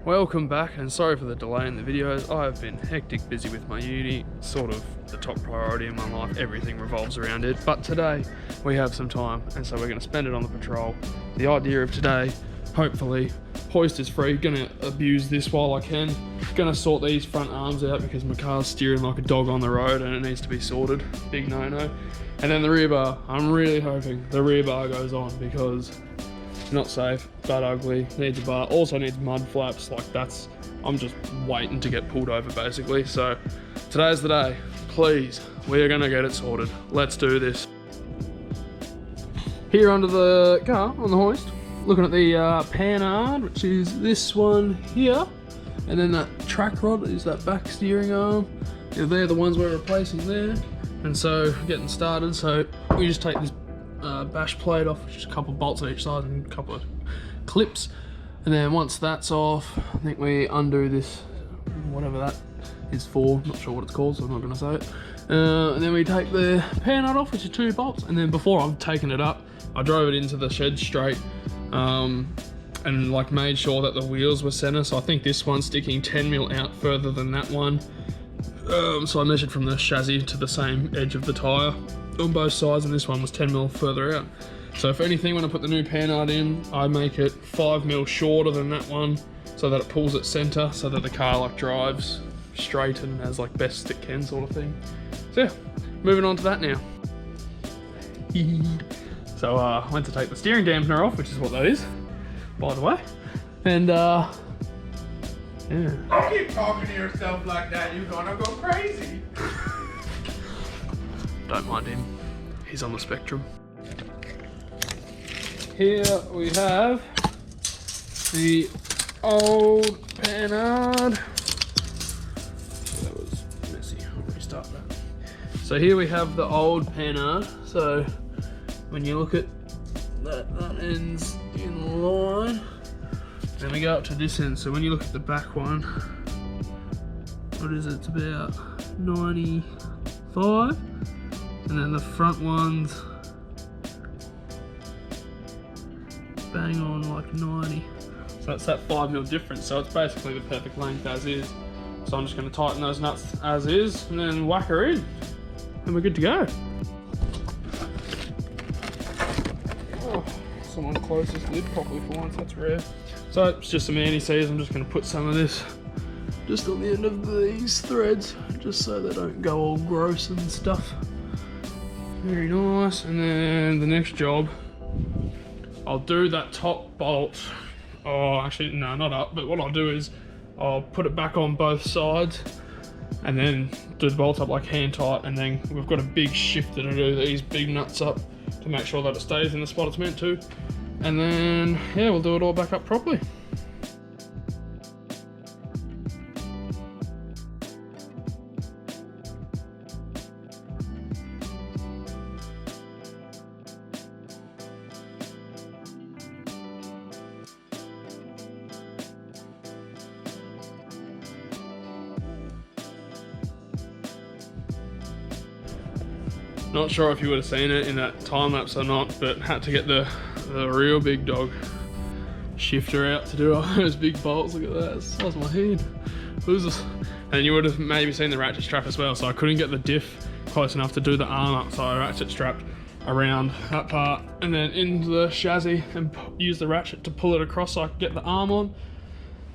Welcome back, and sorry for the delay in the videos. I have been hectic busy with my uni, sort of the top priority in my life. Everything revolves around it, but today we have some time, and so we're going to spend it on the patrol. The idea of today, hopefully, hoist is free, gonna abuse this while I can. Gonna sort these front arms out because my car's steering like a dog on the road and it needs to be sorted. Big no-no. And then the rear bar, I'm really hoping the rear bar goes on because not safe, but ugly, needs a bar, also needs mud flaps. Like that's, I'm just waiting to get pulled over basically. So today's the day, please, we're gonna get it sorted. Let's do this. Here under the car on the hoist, looking at the panard, which is this one here, and then that track rod is that back steering arm. Yeah, they're the ones we're replacing there. And so getting started, so we just take this bash plate off, which is a couple of bolts on each side and a couple of clips, and then once that's off, I think we undo this, whatever that is for, not sure what it's called, so I'm not going to say it. And then we take the panard off, which is 2 bolts, and then before I've taken it up, I drove it into the shed straight and like made sure that the wheels were center. So I think this one's sticking 10mm out further than that one. So I measured from the chassis to the same edge of the tyre on both sides, and this one was 10mm further out. So if anything, when I put the new panard in, I make it 5mm shorter than that one so that it pulls at center, so that the car like drives straight and as like best it can sort of thing. So yeah, moving on to that now. So I went to take the steering dampener off, which is what that is, by the way. And yeah. Don't keep talking to yourself like that, you're gonna go crazy. Don't mind him, he's on the spectrum. Here we have the old panard. That was messy, I'll restart that. So here we have the old panard. So when you look at that, that ends in line. Then we go up to this end. So when you look at the back one, what is it? It's about 95. And then the front one's bang on like 90. So that's that 5mm difference. So it's basically the perfect length as is. So I'm just going to tighten those nuts as is and then whack her in. And we're good to go. Oh, someone closed this lid properly for once, that's rare. So it's just some anti-seize. I'm just going to put some of this just on the end of these threads, just so they don't go all gross and stuff. Very nice. And then the next job, I'll do that top bolt. Oh, actually, no, not up. But what I'll do is I'll put it back on both sides and then do the bolt up like hand tight. And then we've got a big shifter to do these big nuts up to make sure that it stays in the spot it's meant to. And then, yeah, we'll do it all back up properly. Not sure if you would have seen it in that time lapse or not, but had to get the real big dog shifter out to do all those big bolts. Look at that, it's the size of my head. And you would have maybe seen the ratchet strap as well, so I couldn't get the diff close enough to do the arm up, so I ratchet strapped around that part and then into the chassis and use the ratchet to pull it across so I could get the arm on.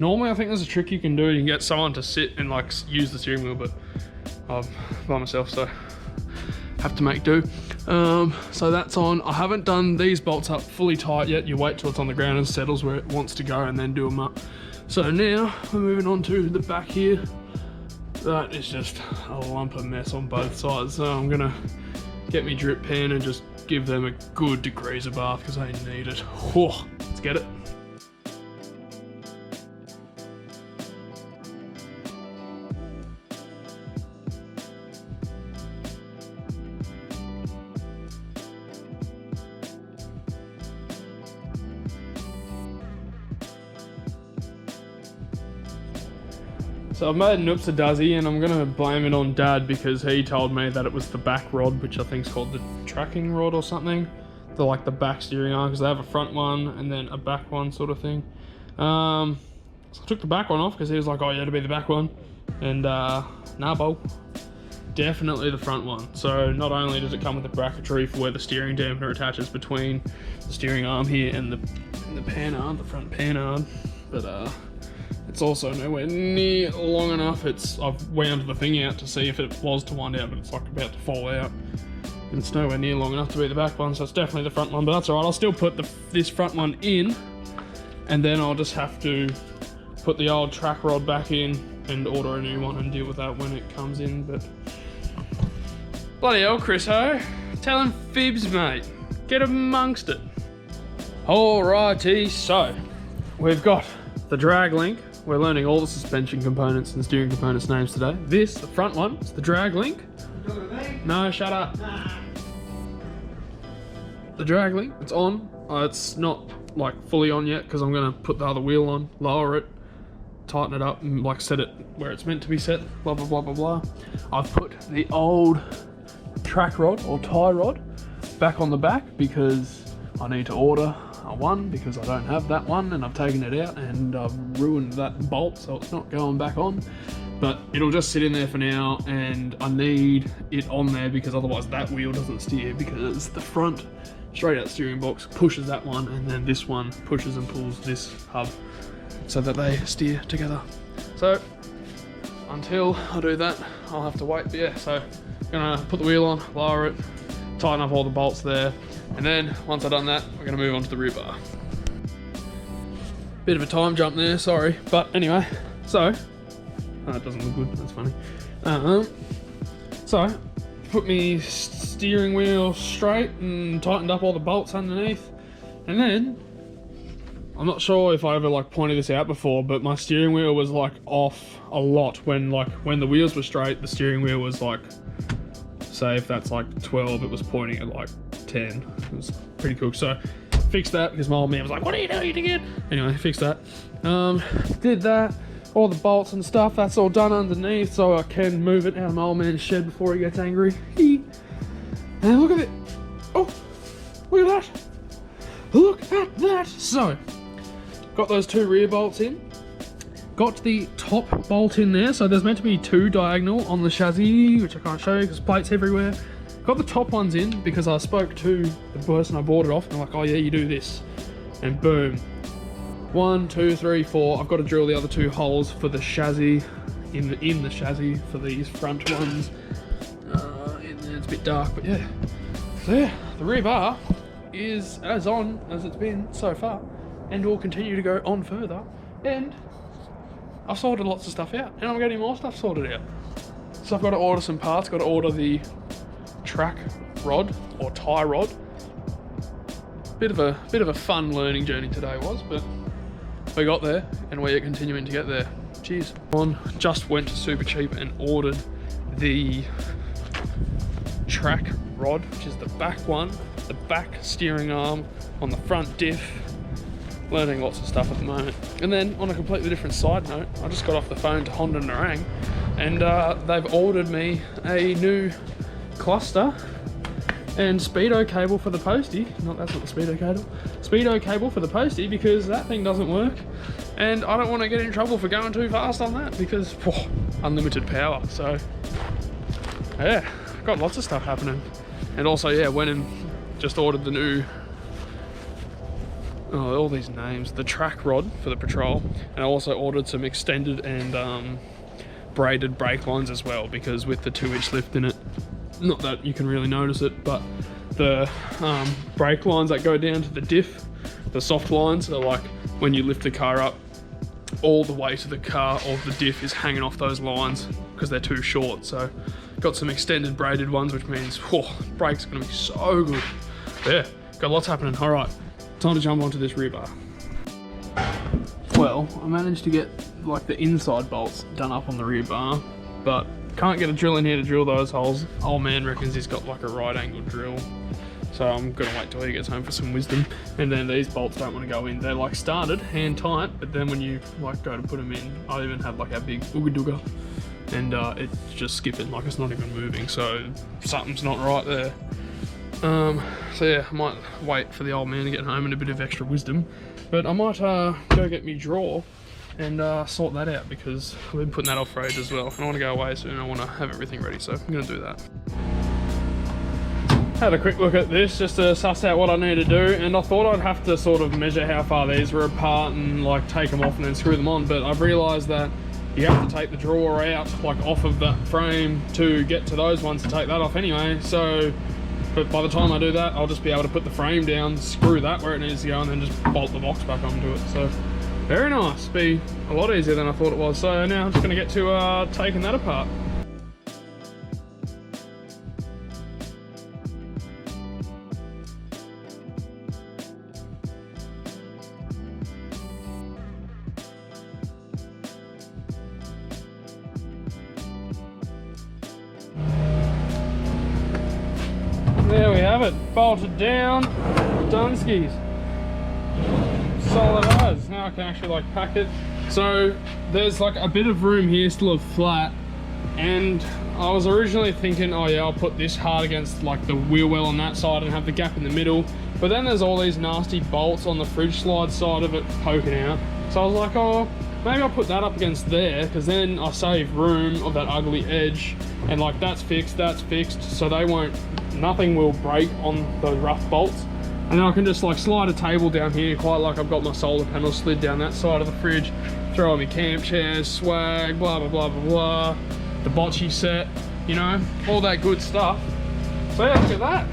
Normally I think there's a trick you can do. You can get someone to sit and like use the steering wheel, but I'm by myself, so have to make do. So that's on. I haven't done these bolts up fully tight yet. You wait till it's on the ground and settles where it wants to go and then do them up. So now we're moving on to the back here. That is just a lump of mess on both sides. So I'm gonna get me drip pan and just give them a good degreaser bath because they need it. Whoa, let's get it. So I've made an oopsie-daisy and I'm gonna blame it on Dad because he told me that it was the back rod, which I think is called the tracking rod or something. The like the back steering arm, because they have a front one and then a back one sort of thing. So I took the back one off because he was like, oh yeah, it'll be the back one. And nah, Bo, definitely the front one. So not only does it come with a bracketry for where the steering dampener attaches between the steering arm here and the panard, the front panard, but it's also nowhere near long enough. I've wound the thing out to see if it was to wind out, but it's like about to fall out. And it's nowhere near long enough to be the back one, so it's definitely the front one, but that's alright. I'll still put this front one in, and then I'll just have to put the old track rod back in and order a new one and deal with that when it comes in. But bloody hell, Chris Ho, telling fibs, mate. Get amongst it. Alrighty, so we've got the drag link. We're learning all the suspension components and steering components names today. This, the front one, is the drag link. No, shut up. The drag link, it's on. It's not like fully on yet because I'm gonna put the other wheel on, lower it, tighten it up, and like set it where it's meant to be set, blah blah blah blah blah. I've put the old track rod or tie rod back on the back because I need to order one because I don't have that one, and I've taken it out and I've ruined that bolt, so it's not going back on. But it'll just sit in there for now, and I need it on there because otherwise that wheel doesn't steer, because the front straight out steering box pushes that one, and then this one pushes and pulls this hub so that they steer together. So until I do that, I'll have to wait. But yeah, so I'm gonna put the wheel on, lower it, tighten up all the bolts there, and then once I've done that, we're gonna move on to the rear bar. Bit of a time jump there, sorry. But anyway, so, oh, it doesn't look good, that's funny. So, put me steering wheel straight and tightened up all the bolts underneath. And then, I'm not sure if I ever like pointed this out before, but my steering wheel was like off a lot when the wheels were straight, the steering wheel was like, say if that's like 12, it was pointing at like 10. It was pretty cool. So fixed that because my old man was like, what are you doing again? Anyway, fixed that. Did that, all the bolts and stuff, that's all done underneath so I can move it out of my old man's shed before he gets angry. And look at it. Oh, look at that. Look at that. So, got those two rear bolts in. Got the top bolt in there, so there's meant to be two diagonal on the chassis, which I can't show you because plates everywhere. Got the top ones in because I spoke to the person I bought it off and they're like, oh yeah, you do this. And boom. 1, 2, 3, 4. I've got to drill the other two holes for the chassis, in the chassis for these front ones. In there it's a bit dark, but yeah. So yeah, the rear bar is as on as it's been so far and will continue to go on further. And I've sorted lots of stuff out and I'm getting more stuff sorted out. So I've got to order some parts, got to order the track rod or tie rod. Bit of a fun learning journey today was, but we got there and we're continuing to get there. Cheers. Just went to Super Cheap and ordered the track rod, which is the back one, the back steering arm on the front diff. Learning lots of stuff at the moment. And then on a completely different side note, I just got off the phone to Honda Narang and they've ordered me a new cluster and speedo cable for the postie. No, that's not the speedo cable. Speedo cable for the postie because that thing doesn't work. And I don't want to get in trouble for going too fast on that because unlimited power. So yeah, got lots of stuff happening. And also yeah, went and just ordered the new, all these names, the track rod for the Patrol. And I also ordered some extended and braided brake lines as well, because with the 2-inch lift in it, not that you can really notice it, but the brake lines that go down to the diff, the soft lines, are like when you lift the car up, all the way to the car or the diff is hanging off those lines because they're too short. So got some extended braided ones, which means brakes are going to be so good. Yeah, got lots happening. All right, time to jump onto this rear bar. Well, I managed to get like the inside bolts done up on the rear bar, but can't get a drill in here to drill those holes. Old man reckons he's got like a right angle drill, so I'm gonna wait till he gets home for some wisdom. And then these bolts don't want to go in. They're like started hand tight, but then when you like go to put them in, I even have like a big ooga dooga, and it's just skipping, like it's not even moving. So something's not right there. So yeah, I might wait for the old man to get home and a bit of extra wisdom, but I might go get me drawer and sort that out, because I've been putting that off for ages as well. And I want to go away soon. I want to have everything ready, so I'm going to do that. Had a quick look at this just to suss out what I need to do, and I thought I'd have to sort of measure how far these were apart and like take them off and then screw them on, but I've realised that you have to take the drawer out like off of that frame to get to those ones to take that off anyway. So, but by the time I do that, I'll just be able to put the frame down, screw that where it needs to go, and then just bolt the box back onto it. So very nice, be a lot easier than I thought it was. So now I'm just going to get to taking that apart. There we have it, bolted down, Dunskies. Solid as. Now I can actually like pack it. So there's like a bit of room here still of flat, and I was originally thinking, oh yeah, I'll put this hard against like the wheel well on that side and have the gap in the middle. But then there's all these nasty bolts on the fridge slide side of it poking out. So I was like, oh, maybe I'll put that up against there, because then I save room of that ugly edge, and like that's fixed, so they won't, nothing will break on the rough bolts. And then I can just like slide a table down here, quite like I've got my solar panel slid down that side of the fridge, throw in my camp chairs, swag, blah, blah, blah, blah, blah, the bocce set, you know, all that good stuff. So yeah, look at that.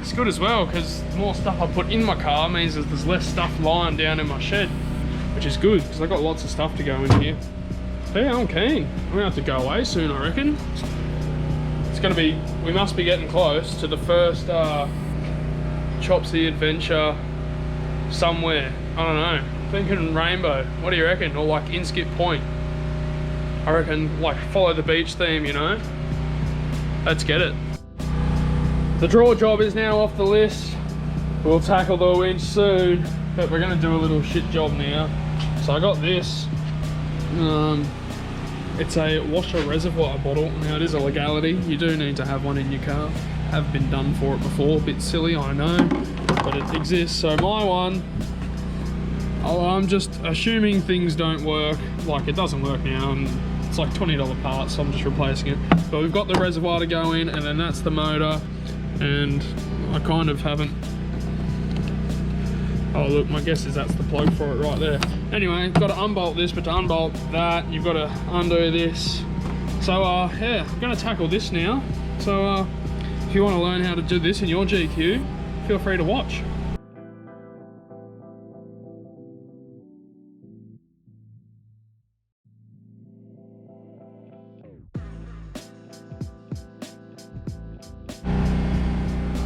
It's good as well, because the more stuff I put in my car means that there's less stuff lying down in my shed, which is good, because I've got lots of stuff to go in here. So yeah, I'm keen. I'm gonna have to go away soon, I reckon. It's gonna be, we must be getting close to the first Chopsy adventure somewhere. I don't know, thinking Rainbow. What do you reckon? Or like Inskip Point. I reckon like follow the beach theme, you know? Let's get it. The drawer job is now off the list. We'll tackle the winch soon, but we're gonna do a little shit job now. So I got this. It's a washer reservoir bottle. Now it is a legality. You do need to have one in your car. Have been done for it before. A bit silly, I know, but it exists. So my one, I'm just assuming things don't work. Like it doesn't work now, and it's like $20 parts, so I'm just replacing it. But we've got the reservoir to go in, and then that's the motor. And I kind of haven't, oh look, my guess is that's the plug for it right there. Anyway, got to unbolt this, but to unbolt that, you've got to undo this. So yeah, I'm going to tackle this now. So if you want to learn how to do this in your GQ, feel free to watch.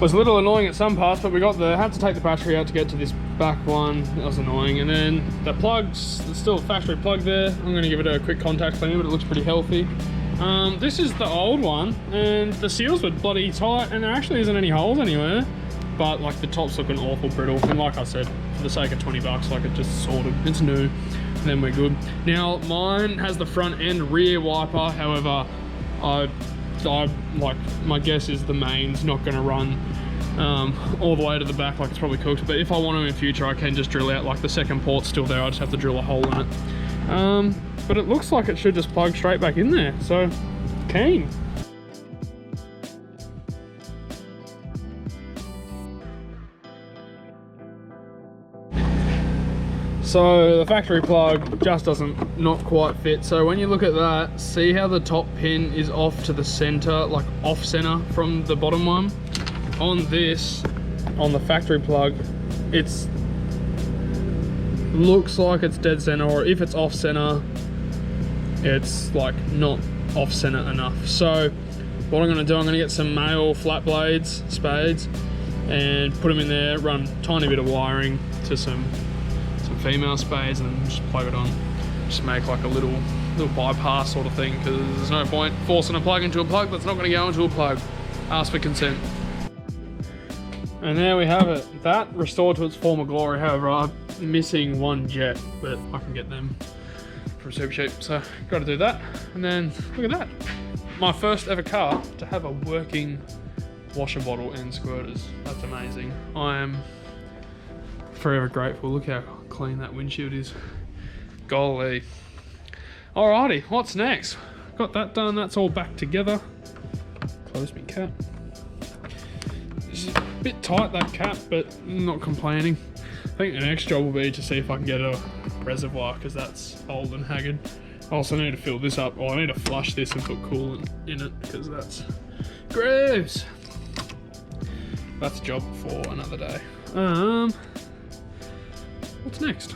Was a little annoying at some parts, but we got the, had to take the battery out to get to this back one. That was annoying. And then the plugs, there's still a factory plug there. I'm gonna give it a quick contact clean, but it looks pretty healthy. This is the old one, and the seals were bloody tight, and there actually isn't any holes anywhere. But like the top's looking awful brittle. And like I said, for the sake of 20 bucks, like it just sorted, it's new, and then we're good. Now mine has the front and rear wiper. However, I like, my guess is the main's not going to run all the way to the back, like it's probably cooked. But if I want to in future, I can just drill out, like the second port's still there, I just have to drill a hole in it. But it looks like it should just plug straight back in there, so keen. So the factory plug just doesn't, not quite fit. So when you look at that, see how the top pin is off to the center, like off center from the bottom one? On this, on the factory plug, it's looks like it's dead center, or if it's off center, it's like not off center enough. So what I'm gonna do, I'm gonna get some male flat blades, spades, and put them in there, run a tiny bit of wiring to some female spades, and then just plug it on. Just make like a little bypass sort of thing, because there's no point forcing a plug into a plug that's not going to go into a plug. Ask for consent. And there we have it. That restored to its former glory. However, I'm missing one jet, but I can get them from super cheap. So got to do that. And then look at that. My first ever car to have a working washer bottle and squirters. That's amazing. I am forever grateful. Look how clean that windshield is. Golly. Alrighty, what's next? Got that done, that's all back together. Close me cap. It's a bit tight, that cap, but I'm not complaining. I think the next job will be to see if I can get a reservoir, because that's old and haggard. I also need to fill this up, or I need to flush this and put coolant in it, because that's gross. That's a job for another day. What's next?